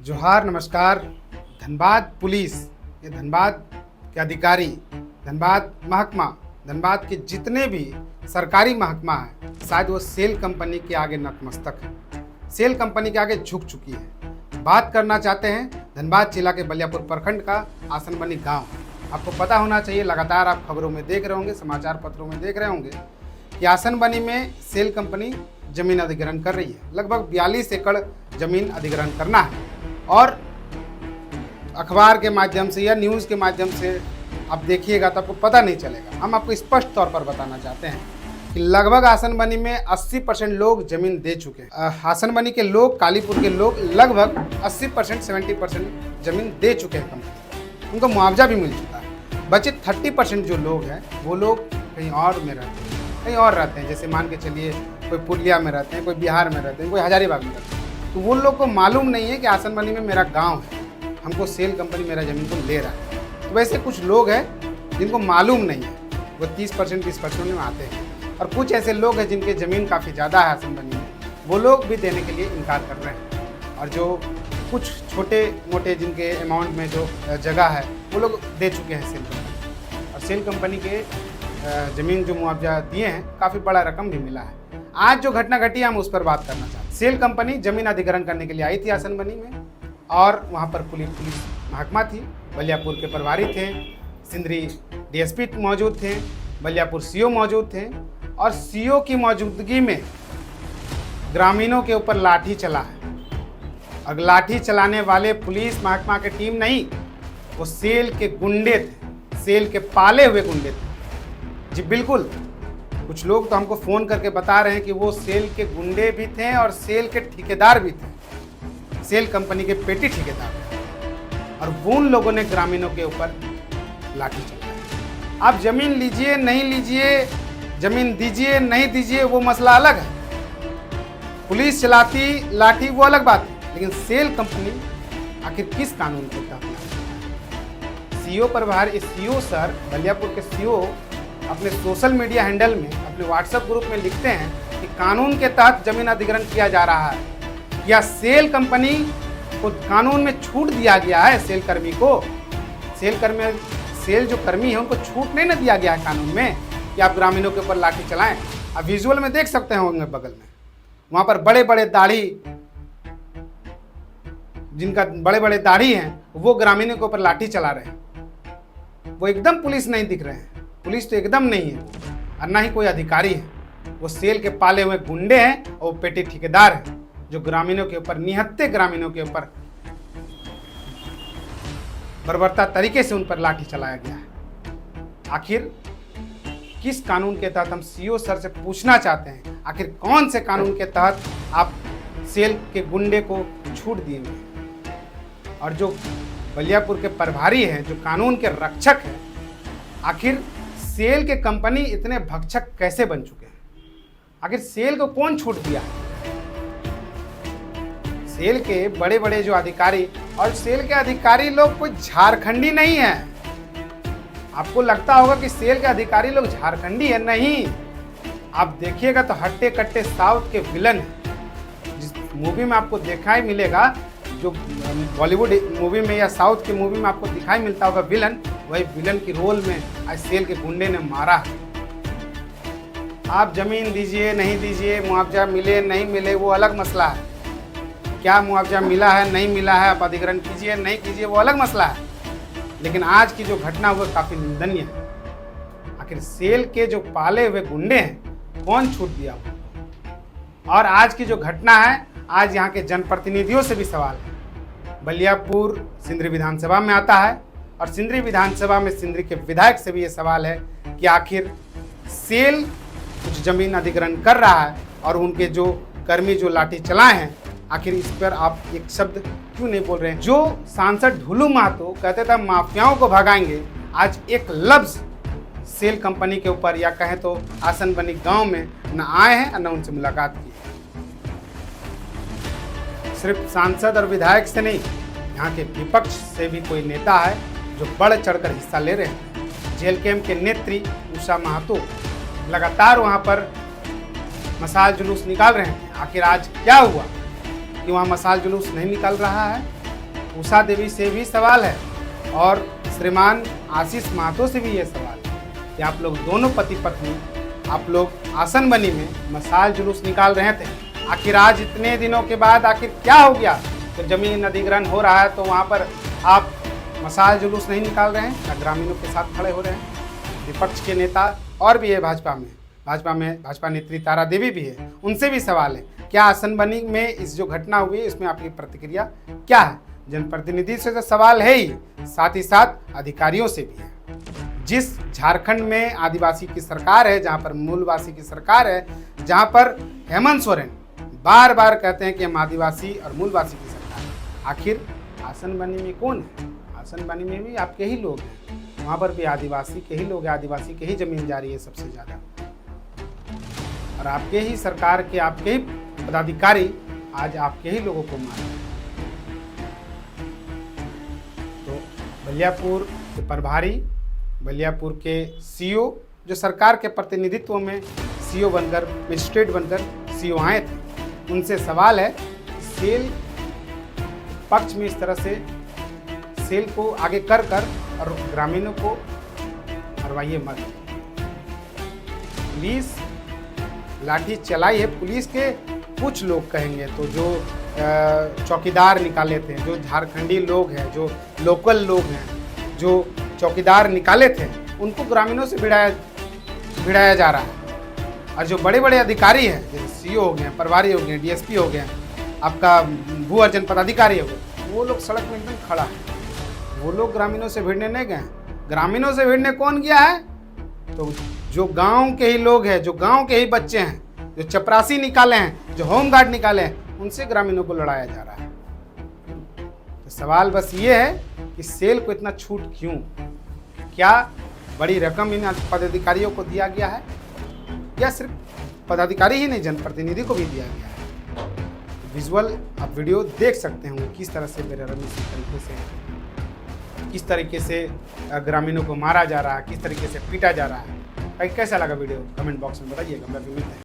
जोहार, नमस्कार। धनबाद पुलिस, ये धनबाद के अधिकारी, धनबाद महकमा, धनबाद के जितने भी सरकारी महकमा है, शायद वो सेल कंपनी के आगे नतमस्तक है, सेल कंपनी के आगे झुक चुकी है। बात करना चाहते हैं धनबाद जिला के बलियापुर प्रखंड का आसनबनी गांव। आपको पता होना चाहिए, लगातार आप खबरों में देख रहे होंगे, समाचार पत्रों में देख रहे होंगे कि आसनबनी में सेल कंपनी जमीन अधिग्रहण कर रही है। लगभग 42 एकड़ जमीन अधिग्रहण करना है और अखबार के माध्यम से या न्यूज़ के माध्यम से आप देखिएगा तो आपको पता नहीं चलेगा। हम आपको स्पष्ट तौर पर बताना चाहते हैं कि लगभग आसनबनी में 80% लोग जमीन दे चुके हैं। आसनबनी के लोग, कालीपुर के लोग लगभग 80% 70% जमीन दे चुके हैं कंपनी, उनको मुआवजा भी मिल चुका है। बचे 30% जो लोग हैं वो लोग कहीं और में रहते हैं, कहीं और रहते हैं। जैसे मान के चलिए कोई पुरलिया में रहते हैं, कोई बिहार में रहते हैं, कोई हजारीबाग में रहते हैं। तो वो लोग को मालूम नहीं है कि आसनबनी में मेरा गांव है, हमको सेल कंपनी मेरा ज़मीन को ले रहा है। तो वैसे कुछ लोग हैं जिनको मालूम नहीं है, वो 30% 20% में आते हैं। और कुछ ऐसे लोग हैं जिनके ज़मीन काफ़ी ज़्यादा है आसनबनी में, वो लोग भी देने के लिए इनकार कर रहे हैं। और जो कुछ छोटे मोटे जिनके अमाउंट में जो जगह है वो लोग दे चुके हैं सेल कंपनी। और सेल कंपनी के ज़मीन जो मुआवजा दिए हैं, काफ़ी बड़ा रकम भी मिला है। आज जो घटना घटी है हम उस पर बात करना चाहते हैं। सेल कंपनी जमीन अधिग्रहण करने के लिए आई थी आसनबनी में और वहाँ पर पुलिस महकमा थी, बलियापुर के प्रभारी थे, सिंदरी डीएसपी मौजूद थे, बलियापुर सीओ मौजूद थे। और सीओ की मौजूदगी में ग्रामीणों के ऊपर लाठी चला है। और लाठी चलाने वाले पुलिस महकमा की टीम नहीं, वो सेल के गुंडे थे, सेल के पाले हुए गुंडे थे। जी बिल्कुल, कुछ लोग तो हमको फ़ोन करके बता रहे हैं कि वो सेल के गुंडे भी थे और सेल के ठेकेदार भी थे, सेल कंपनी के पेटी ठेकेदार। और वो उन लोगों ने ग्रामीणों के ऊपर लाठी चलाया। आप जमीन लीजिए नहीं लीजिए, जमीन दीजिए नहीं दीजिए, वो मसला अलग है। पुलिस चलाती लाठी वो अलग बात है, लेकिन सेल कंपनी आखिर किस कानून के तहत? सीओ प्रभारी, सीओ सर, बलियापुर के सीओ अपने सोशल मीडिया हैंडल में, अपने व्हाट्सएप ग्रुप में लिखते हैं कि कानून के तहत जमीन अधिग्रहण किया जा रहा है, या सेल कंपनी को कानून में छूट दिया गया है। सेल कर्मी को, सेल जो कर्मी है उनको छूट नहीं ना दिया गया है कानून में कि आप ग्रामीणों के ऊपर लाठी चलाएं। आप विजुअल में देख सकते होंगे बगल में, वहाँ पर बड़े बड़े दाढ़ी, जिनका बड़े बड़े दाढ़ी हैं, वो ग्रामीणों के ऊपर लाठी चला रहे हैं। वो एकदम पुलिस नहीं दिख रहे हैं, पुलिस तो एकदम नहीं है और ना ही कोई अधिकारी है। वो सेल के पाले हुए गुंडे हैं और वो पेटी ठेकेदार हैं जो ग्रामीणों के ऊपर, निहत्थे ग्रामीणों के ऊपर बर्बरता तरीके से उन पर लाठी चलाया गया है। आखिर किस कानून के तहत, हम सीओ सर से पूछना चाहते हैं, आखिर कौन से कानून के तहत आप सेल के गुंडे को छूट दिए हुए? और जो बलियापुर के प्रभारी हैं, जो कानून के रक्षक हैं, आखिर सेल के कंपनी इतने भक्षक कैसे बन चुके हैं? आखिर सेल को कौन छूट दिया? सेल के बड़े बड़े जो अधिकारी, और सेल के अधिकारी लोग कोई झारखंडी नहीं है। आपको लगता होगा कि सेल के अधिकारी लोग झारखंडी है, नहीं। आप देखिएगा तो हट्टे कट्टे साउथ के विलन हैं। जिस मूवी में आपको दिखाई मिलेगा, जो बॉलीवुड मूवी में या साउथ की मूवी में आपको दिखाई मिलता होगा विलन, वही विलन की रोल में आज सेल के गुंडे ने मारा। आप जमीन दीजिए नहीं दीजिए, मुआवजा मिले नहीं मिले, वो अलग मसला है। क्या मुआवजा मिला है नहीं मिला है, आप अधिग्रहण कीजिए नहीं कीजिए, वो अलग मसला है। लेकिन आज की जो घटना हुई काफ़ी निंदनीय है। आखिर सेल के जो पाले हुए गुंडे हैं, कौन छूट दिया? और आज की जो घटना है, आज यहाँ के जनप्रतिनिधियों से भी सवाल है। बलियापुर सिंदरी विधानसभा में आता है और सिंदरी विधानसभा में सिंदरी के विधायक से भी ये सवाल है कि आखिर सेल कुछ जमीन अधिग्रहण कर रहा है और उनके जो कर्मी जो लाठी चलाए हैं, आखिर इस पर आप एक शब्द क्यों नहीं बोल रहे हैं? जो सांसद ढुलू महतो कहते थे माफियाओं को भगाएंगे, आज एक लफ्ज सेल कंपनी के ऊपर, या कहें तो आसनबनी गांव में न आए हैं और न उनसे मुलाकात की है। सिर्फ सांसद और विधायक से नहीं, यहाँ के विपक्ष से भी कोई नेता है जो बढ़ चढ़कर हिस्सा ले रहे हैं। जेल कैंप के नेत्री उषा महतो लगातार वहाँ पर मसाल जुलूस निकाल रहे हैं। आखिर आज क्या हुआ कि वहाँ मसाल जुलूस नहीं निकल रहा है? उषा देवी से भी सवाल है और श्रीमान आशीष महतो से भी ये सवाल है कि आप लोग दोनों पति पत्नी आप लोग आसन बनी में मशाल जुलूस निकाल रहे थे। आखिर आज इतने दिनों के बाद आखिर क्या हो गया? तो जमीन अधिग्रहण हो रहा है तो वहाँ पर आप मशाल जुलूस नहीं निकाल रहे हैं या ग्रामीणों के साथ खड़े हो रहे हैं? विपक्ष के नेता और भी है भाजपा में भाजपा नेत्री तारा देवी भी है, उनसे भी सवाल है क्या आसन बनी में इस जो घटना हुई इसमें आपकी प्रतिक्रिया क्या है? जनप्रतिनिधि से तो सवाल है ही, साथ ही साथ अधिकारियों से भी है। जिस झारखंड में आदिवासी की सरकार है, जहां पर मूलवासी की सरकार है, जहां पर हेमंत सोरेन बार बार कहते हैं कि हम आदिवासी और मूलवासी की सरकार है, आखिर आसन बनी में कौन है? आसन बनी में भी आपके ही लोग हैं, वहाँ पर भी आदिवासी के ही लोग हैं, आदिवासी के ही जमीन जा रही है सबसे ज़्यादा, और आपके ही सरकार के आपके ही पदाधिकारी आज आपके ही लोगों को मार रहे हैं। तो बलियापुर के प्रभारी, बलियापुर के सीओ जो सरकार के प्रतिनिधित्व में सीओ बनकर, मजिस्ट्रेट बनकर सीओ आए थे, उनसे सवाल है सेल पक्ष में इस तरह से सेल को आगे कर और ग्रामीणों को मरवाइए मत। पुलिस लाठी चलाई है, पुलिस के कुछ लोग कहेंगे तो जो चौकीदार निकाले थे, जो झारखंडी लोग हैं, जो लोकल लोग हैं, जो चौकीदार निकाले थे, उनको ग्रामीणों से भिड़ाया जा रहा है। और जो बड़े बड़े अधिकारी हैं, जैसे सीओ हो गए, प्रभारी हो गए, डीएसपी हो गए, आपका भू अर्जन पदाधिकारी हो गए, वो लोग सड़क में एकदम खड़ा है। वो लोग ग्रामीणों से भिड़ने नहीं गए। ग्रामीणों से भिड़ने कौन गया है? तो जो गांव के ही लोग हैं, जो गांव के ही बच्चे हैं, जो चपरासी निकाले हैं, जो होमगार्ड निकाले हैं, उनसे ग्रामीणों को लड़ाया जा रहा है। तो सवाल बस ये है कि सेल को इतना छूट क्यों? क्या बड़ी रकम इन पदाधिकारियों को दिया गया है या सिर्फ पदाधिकारी ही नहीं, जनप्रतिनिधि को भी दिया गया है? विजुअल आप वीडियो देख सकते होंगे किस तरह से किस तरीके से ग्रामीणों को मारा जा रहा है, किस तरीके से पीटा जा रहा है। कैसा लगा वीडियो? कमेंट बॉक्स में बताइएगा। मैं भी मिलते हैं।